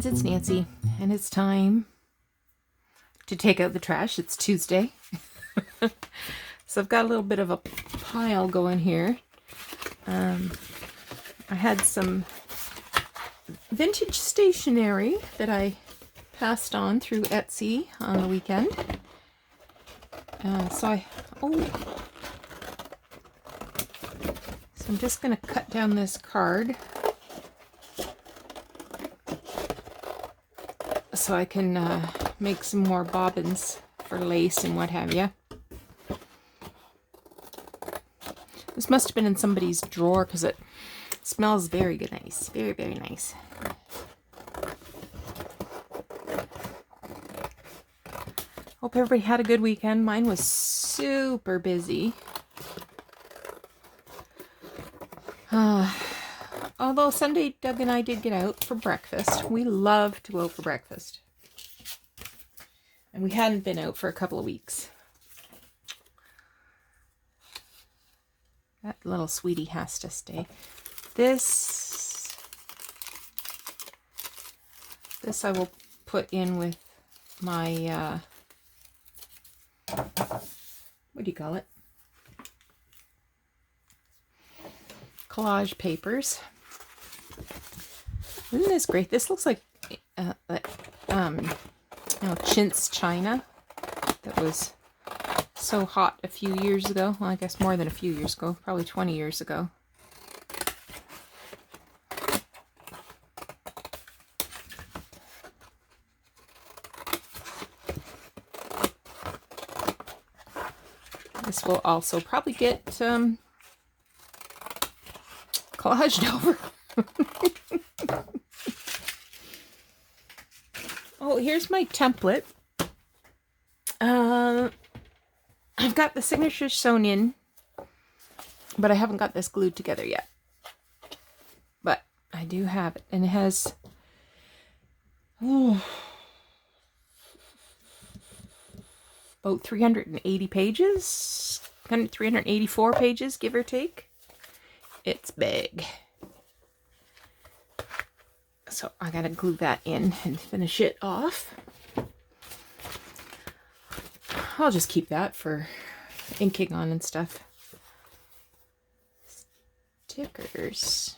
friends, it's Nancy, and it's time to take out the trash. It's Tuesday. So I've got a little bit of a pile going here. I had some vintage stationery that I passed on through Etsy on the weekend. So I'm just going to cut down this card so I can make some more bobbins for lace and what have you. This must have been in somebody's drawer because it smells very good, nice, very, very nice. Hope everybody had a good weekend. Mine was super busy. Although Sunday, Doug and I did get out for breakfast. We love to go out for breakfast. And we hadn't been out for a couple of weeks. That little sweetie has to stay. This I will put in with my, what do you call it? Collage papers. Isn't this great? This looks like chintz china that was so hot a few years ago. Well, I guess more than a few years ago, probably 20 years ago. This will also probably get collaged over. Oh, here's my template. I've got the signature sewn in, but I haven't got this glued together yet. But I do have it, and it has about 380 pages, 384 pages, give or take. It's big. So I gotta glue that in and finish it off. I'll just keep that for inking on and stuff. Stickers.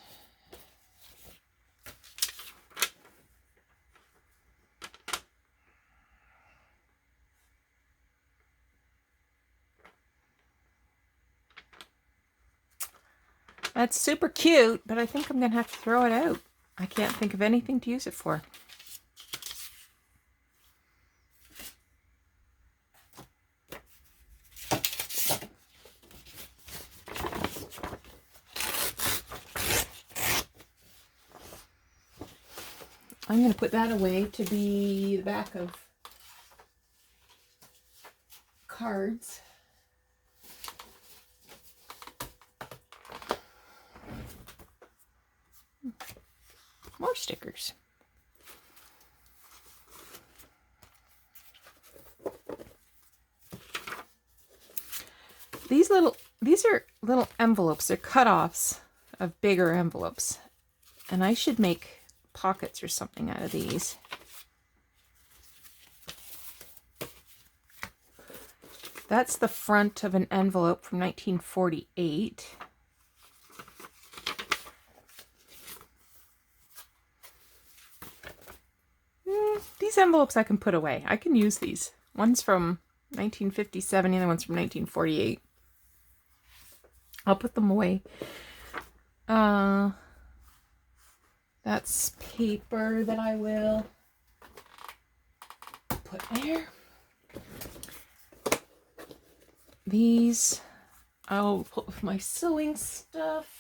That's super cute, but I think I'm gonna have to throw it out. I can't think of anything to use it for. I'm going to put that away to be the back of cards. More stickers. These are little envelopes. They're cut-offs of bigger envelopes. And I should make pockets or something out of these. That's the front of an envelope from 1948. These envelopes I can put away. I can use these. One's from 1957, the other one's from 1948. I'll put them away. That's paper that I will put there. These I'll put with my sewing stuff.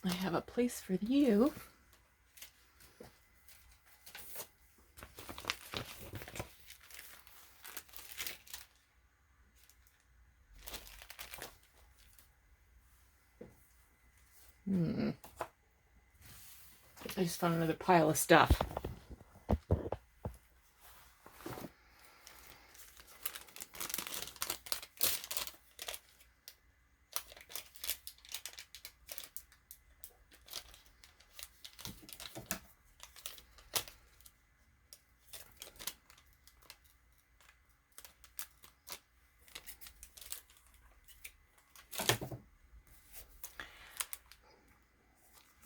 I have a place for you. I just found another pile of stuff.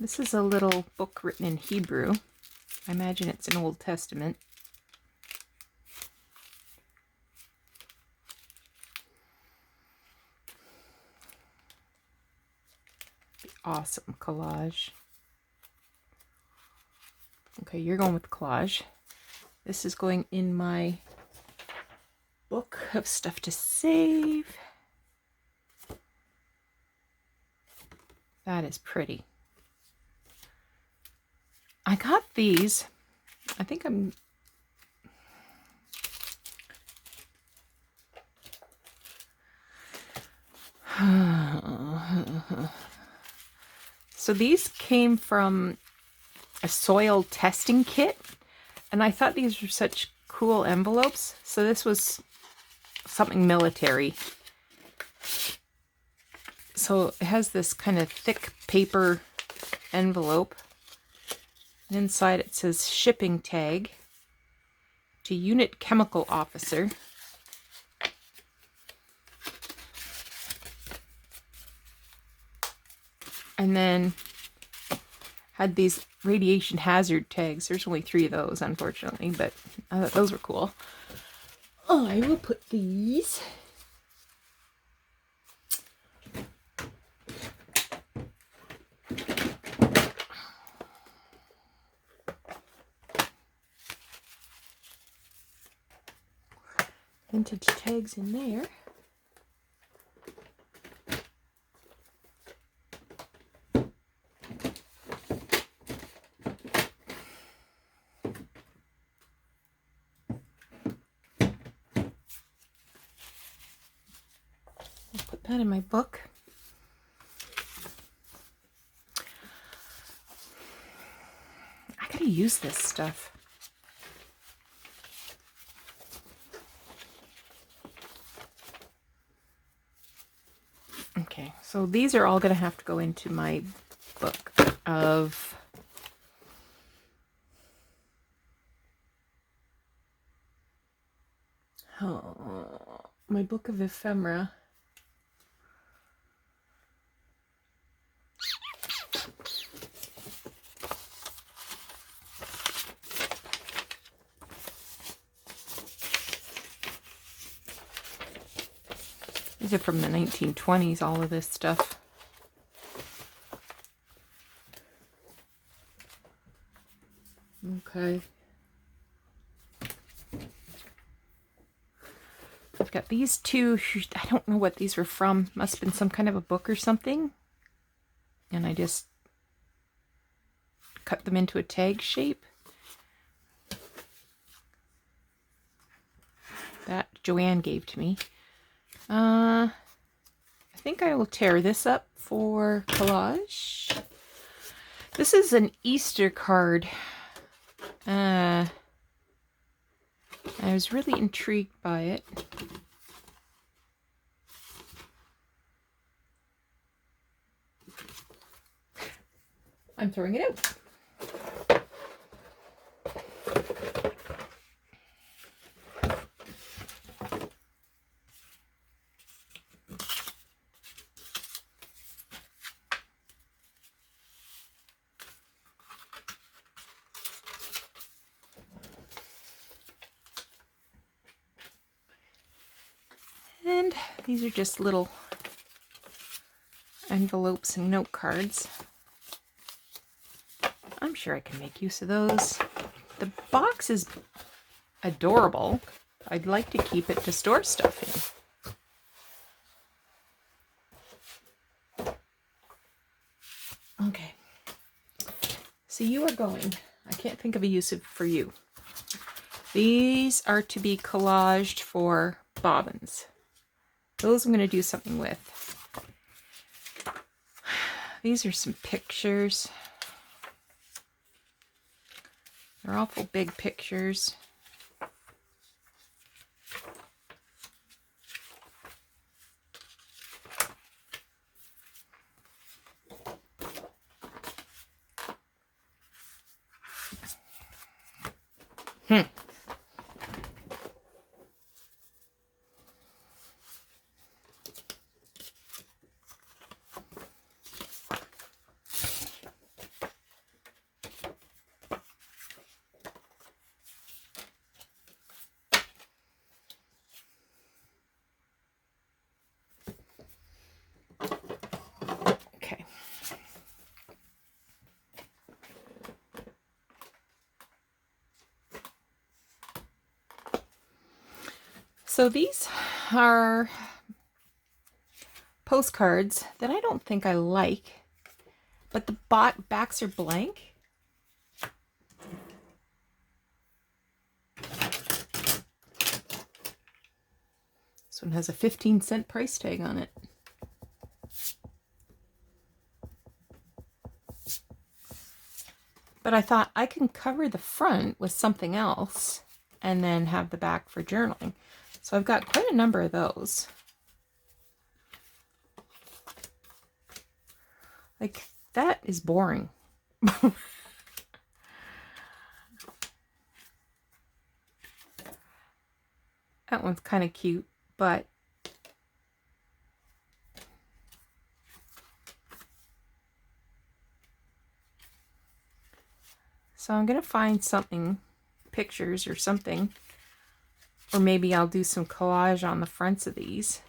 This is a little book written in Hebrew. I imagine it's an Old Testament. Awesome collage. Okay, you're going with collage. This is going in my book of stuff to save. That is pretty. I got these. I think I'm... So these came from a soil testing kit, and I thought these were such cool envelopes. So this was something military. So it has this kind of thick paper envelope. And inside it says shipping tag to unit chemical officer. And then had these radiation hazard tags. There's only 3 of those, unfortunately, but I thought those were cool. I will put these vintage tags in there. Put that in my book. I gotta use this stuff. Okay, so these are all gonna have to go into my book of my book of ephemera. These are from the 1920s, all of this stuff. Okay. I've got these 2. I don't know what these were from. Must have been some kind of a book or something. And I just cut them into a tag shape. That Joanne gave to me. I think I will tear this up for collage. This is an Easter card. I was really intrigued by it. I'm throwing it out. And these are just little envelopes and note cards. I'm sure I can make use of those. The box is adorable. I'd like to keep it to store stuff in. Okay. So you are going. I can't think of a use for you. These are to be collaged for bobbins. Those I'm going to do something with. These are some pictures. They're awful big pictures. So these are postcards that I don't think I like, but the backs are blank. This one has a 15-cent price tag on it. But I thought I can cover the front with something else and then have the back for journaling. So I've got quite a number of those. Like, that is boring. That one's kind of cute, but so I'm going to find something, pictures or something, or maybe I'll do some collage on the fronts of these.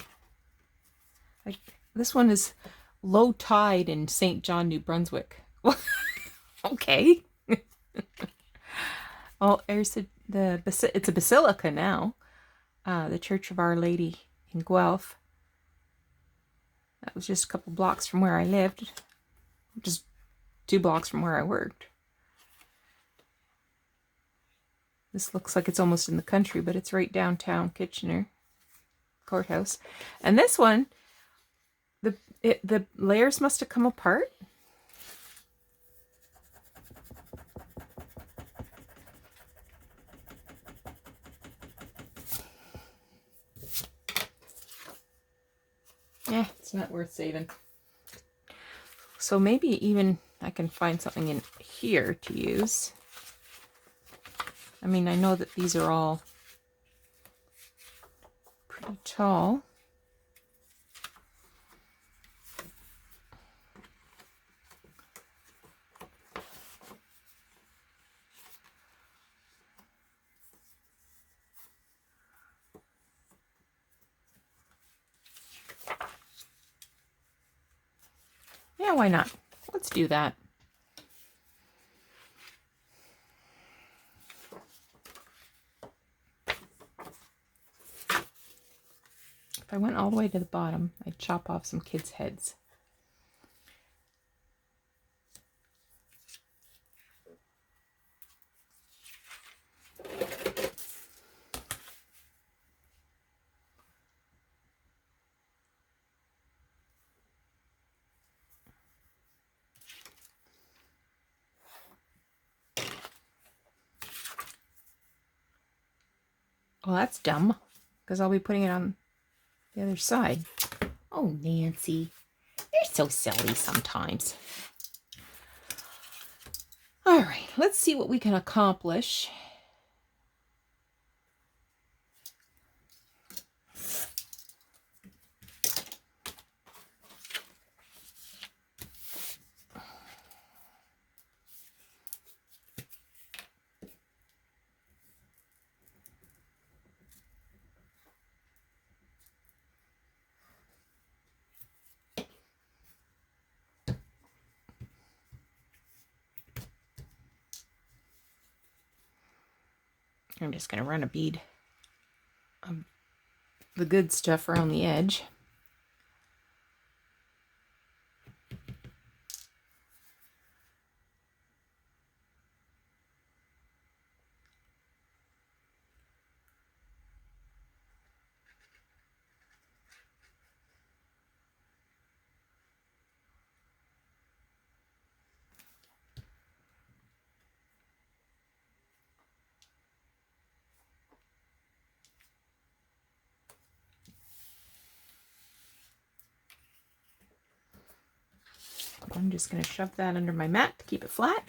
Like, this one is low tide in St. John, New Brunswick. Okay. Oh, there's it's a basilica now. The Church of Our Lady in Guelph. That was just a couple blocks from where I lived. Just 2 blocks from where I worked. This looks like it's almost in the country, but it's right downtown Kitchener Courthouse. And this one, the layers must have come apart. Yeah, it's not worth saving. So maybe even I can find something in here to use. I mean, I know that these are all pretty tall. Yeah, why not? Let's do that. If I went all the way to the bottom, I'd chop off some kids' heads. Well, that's dumb, because I'll be putting it on the other side. Oh, Nancy, you're so silly sometimes. All right, let's see what we can accomplish. I'm just going to run a bead of the good stuff around the edge. I'm just going to shove that under my mat to keep it flat.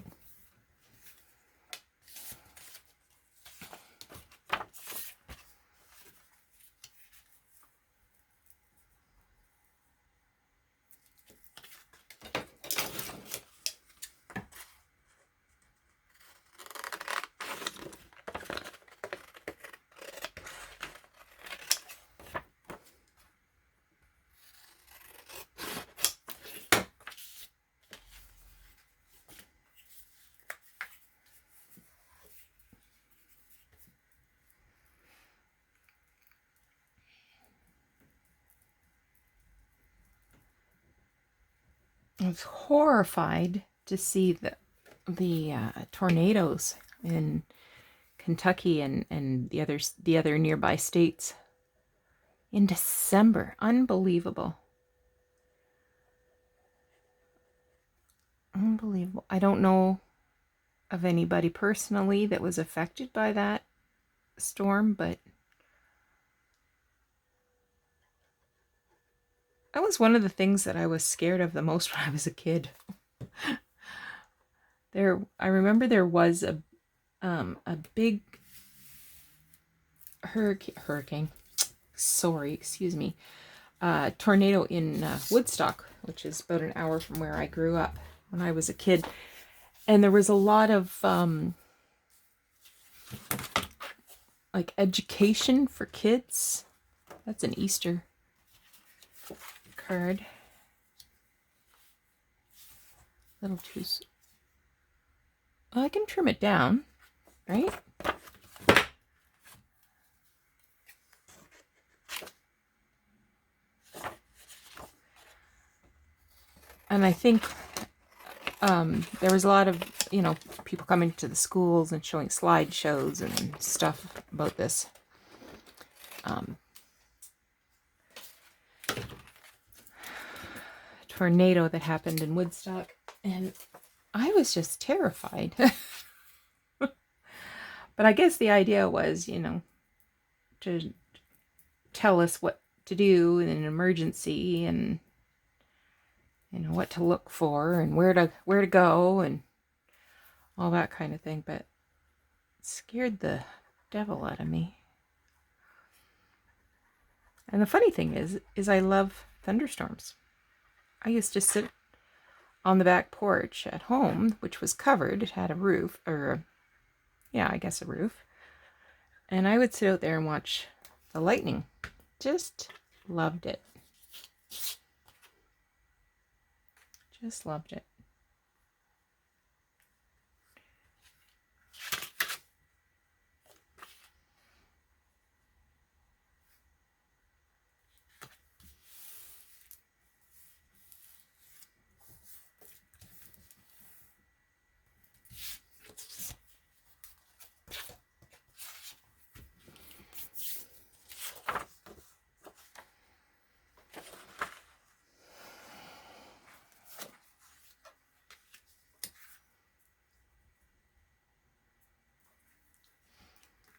I was horrified to see the tornadoes in Kentucky and the other nearby states in December. Unbelievable. Unbelievable. I don't know of anybody personally that was affected by that storm, but that was one of the things that I was scared of the most when I was a kid. I remember there was a big hurricane. Sorry, excuse me. Tornado in Woodstock, which is about an hour from where I grew up when I was a kid, and there was a lot of like education for kids. That's an Easter card. Little too. Well, I can trim it down, right? And I think there was a lot of, people coming to the schools and showing slideshows and stuff about this. Tornado that happened in Woodstock, and I was just terrified. But I guess the idea was, to tell us what to do in an emergency, and what to look for and where to go and all that kind of thing. But it scared the devil out of me. And the funny thing is I love thunderstorms. I used to sit on the back porch at home, which was covered. It had a roof, or I guess a roof. And I would sit out there and watch the lightning. Just loved it. Just loved it.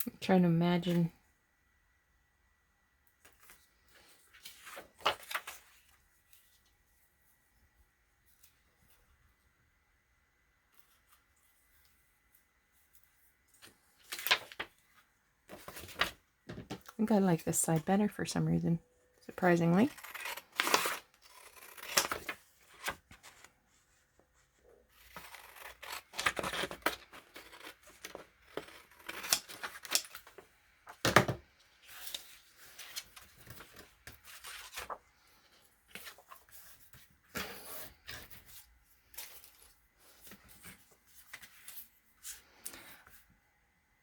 I'm trying to imagine. I think I like this side better for some reason, surprisingly.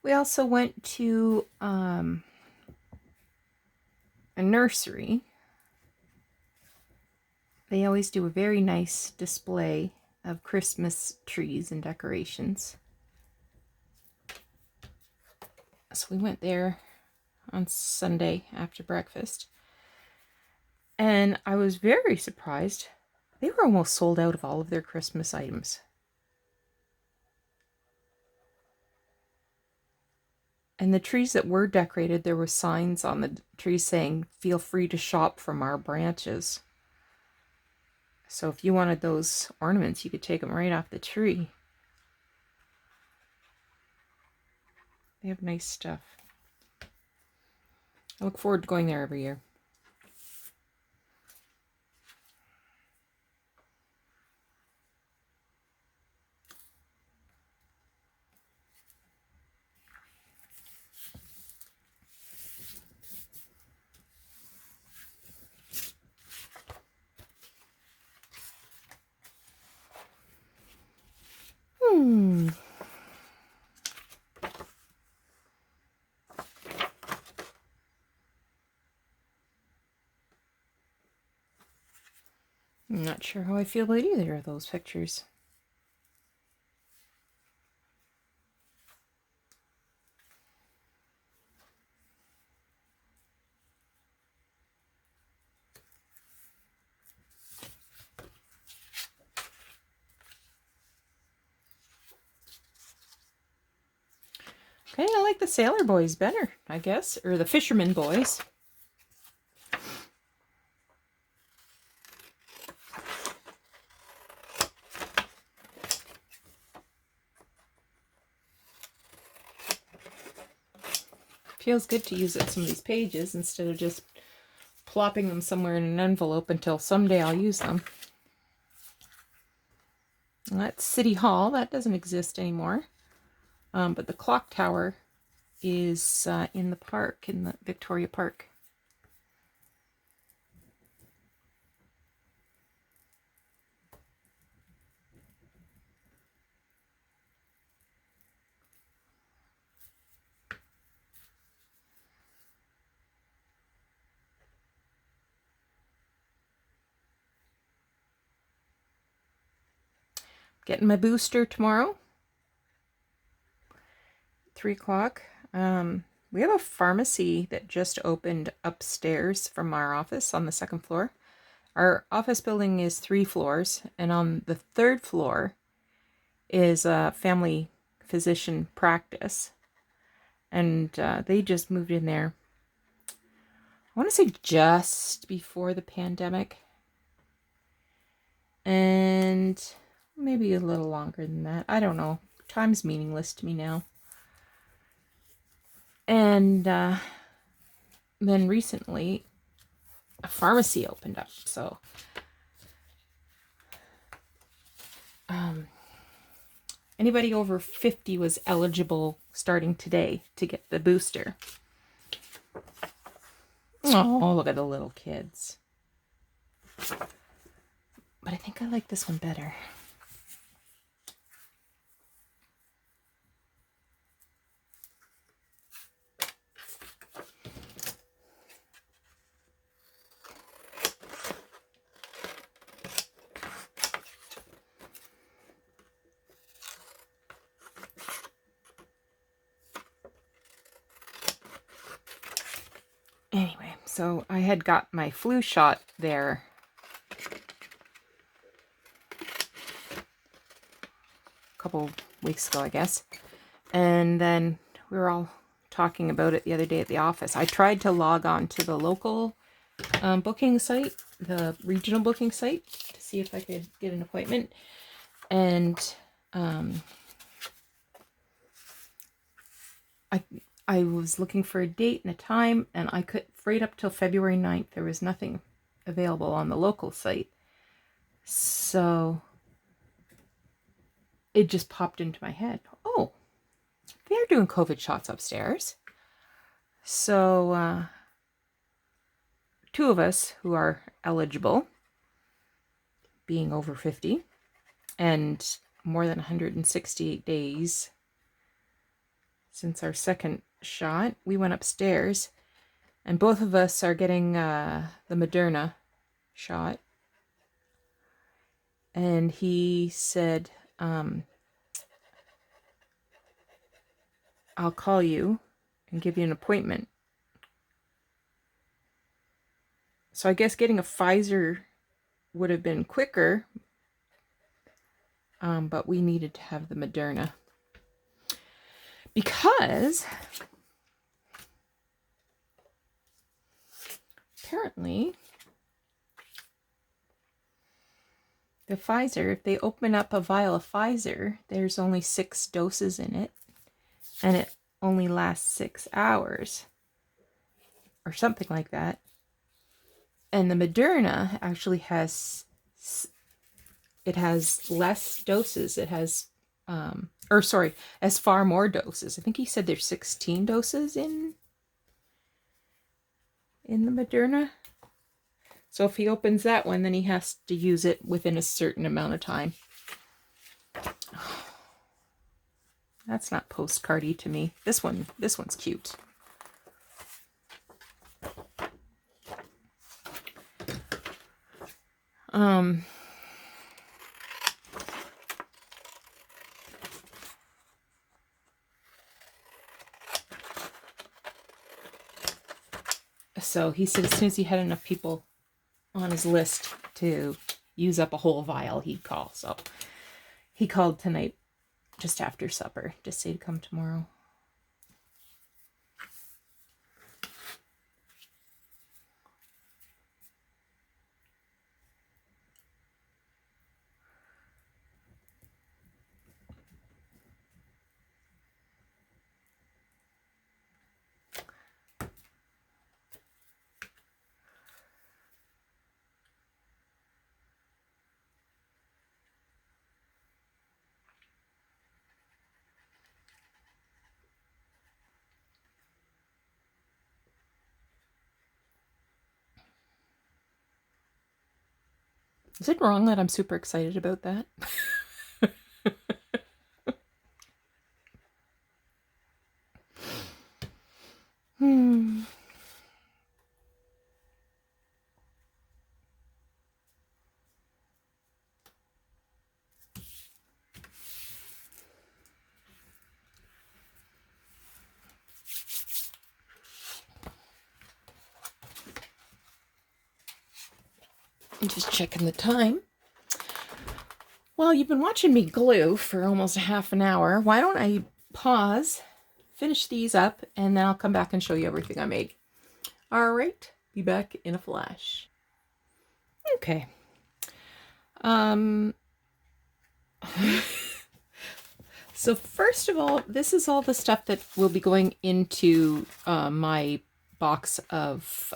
We also went to a nursery. They always do a very nice display of Christmas trees and decorations. So we went there on Sunday after breakfast. And I was very surprised. They were almost sold out of all of their Christmas items. And the trees that were decorated, there were signs on the trees saying, "Feel free to shop from our branches." So if you wanted those ornaments, you could take them right off the tree. They have nice stuff. I look forward to going there every year. I'm not sure how I feel about either of those pictures. Okay, I like the sailor boys better, I guess, or the fisherman boys. Feels good to use up some of these pages instead of just plopping them somewhere in an envelope until someday I'll use them. And that's City Hall. That doesn't exist anymore. But the clock tower is in the park, in the Victoria Park. Getting my booster tomorrow, 3 o'clock. We have a pharmacy that just opened upstairs from our office on the 2nd floor. Our office building is 3 floors, and on the 3rd floor is a family physician practice. And they just moved in there, I want to say just before the pandemic. And maybe a little longer than that. I don't know. Time's meaningless to me now. And then recently, a pharmacy opened up. So, anybody over 50 was eligible starting today to get the booster. Oh, look at the little kids. But I think I like this one better. Anyway, so I had got my flu shot there a couple weeks ago, I guess. And then we were all talking about it the other day at the office. I tried to log on to the local booking site, the regional booking site, to see if I could get an appointment. And I was looking for a date and a time, and I could, right up till February 9th, there was nothing available on the local site. So it just popped into my head. Oh, they're doing COVID shots upstairs. So 2 of us who are eligible, being over 50 and more than 168 days since our 2nd shot, we went upstairs, and both of us are getting the Moderna shot. And he said, I'll call you and give you an appointment. So I guess getting a Pfizer would have been quicker, but we needed to have the Moderna. Because apparently the Pfizer, if they open up a vial of Pfizer, there's only 6 doses in it, and it only lasts 6 hours or something like that. And the Moderna actually has less doses. It has has far more doses. I think he said there's 16 doses in the Moderna. So if he opens that one, then he has to use it within a certain amount of time. That's not postcardy to me. This one's cute. So he said as soon as he had enough people on his list to use up a whole vial, he'd call. So he called tonight just after supper to say to come tomorrow. Is it wrong that I'm super excited about that? I'm just checking the time. Well, you've been watching me glue for almost a half an hour. Why don't I pause, finish these up, and then I'll come back and show you everything I made. All right, be back in a flash. Okay. So first of all, this is all the stuff that will be going into my box of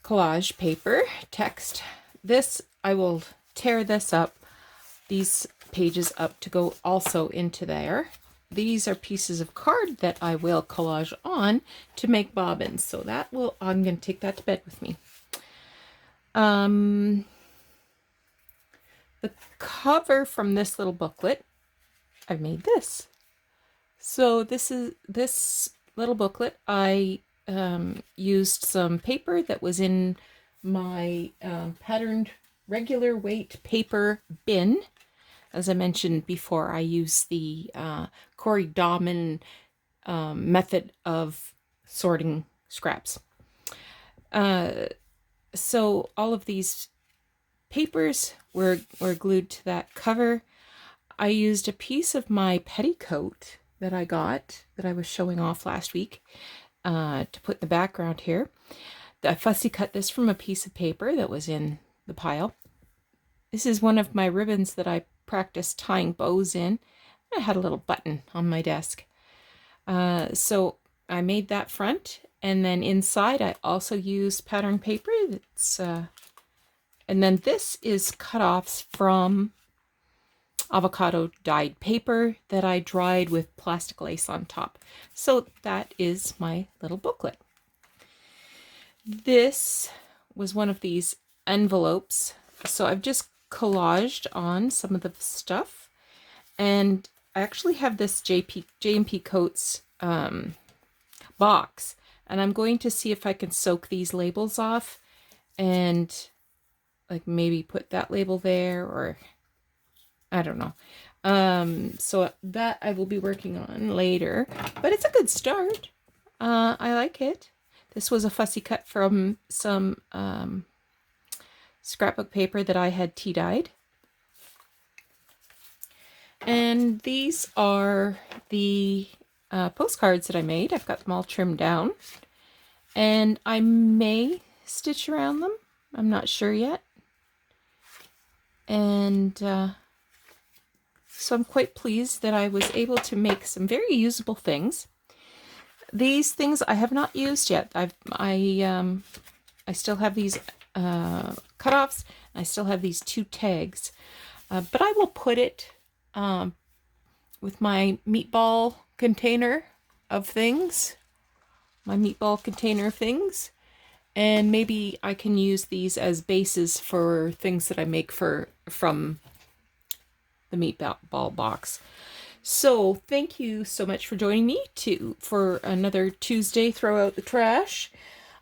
collage paper, text. This, I will tear this up, these pages up to go also into there. These are pieces of card that I will collage on to make bobbins. So that will, I'm going to take that to bed with me. The cover from this little booklet, I've made this. So this little booklet, I used some paper that was in my patterned regular weight paper bin. As I mentioned before, I use the Corey Dahman method of sorting scraps. So all of these papers were glued to that cover. I used a piece of my petticoat that I got, that I was showing off last week, to put in the background here. I fussy cut this from a piece of paper that was in the pile. This is one of my ribbons that I practiced tying bows in. I had a little button on my desk. So I made that front, and then inside I also used pattern paper. It's and then this is cut-offs from avocado dyed paper that I dried with plastic lace on top. So that is my little booklet. This was one of these envelopes. So I've just collaged on some of the stuff, and I actually have this J&P Coats box, and I'm going to see if I can soak these labels off and like maybe put that label there, or I don't know. So that I will be working on later, but it's a good start. I like it. This was a fussy cut from some scrapbook paper that I had tea dyed. And these are the postcards that I made. I've got them all trimmed down, and I may stitch around them. I'm not sure yet. And so I'm quite pleased that I was able to make some very usable things. These things I have not used yet. I still have these cutoffs. I still have these 2 tags, but I will put it with my meatball container of things. And maybe I can use these as bases for things that I make from the meatball box. So thank you so much for joining me for another Tuesday Throw Out the Trash.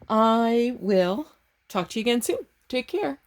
I will talk to you again soon. Take care.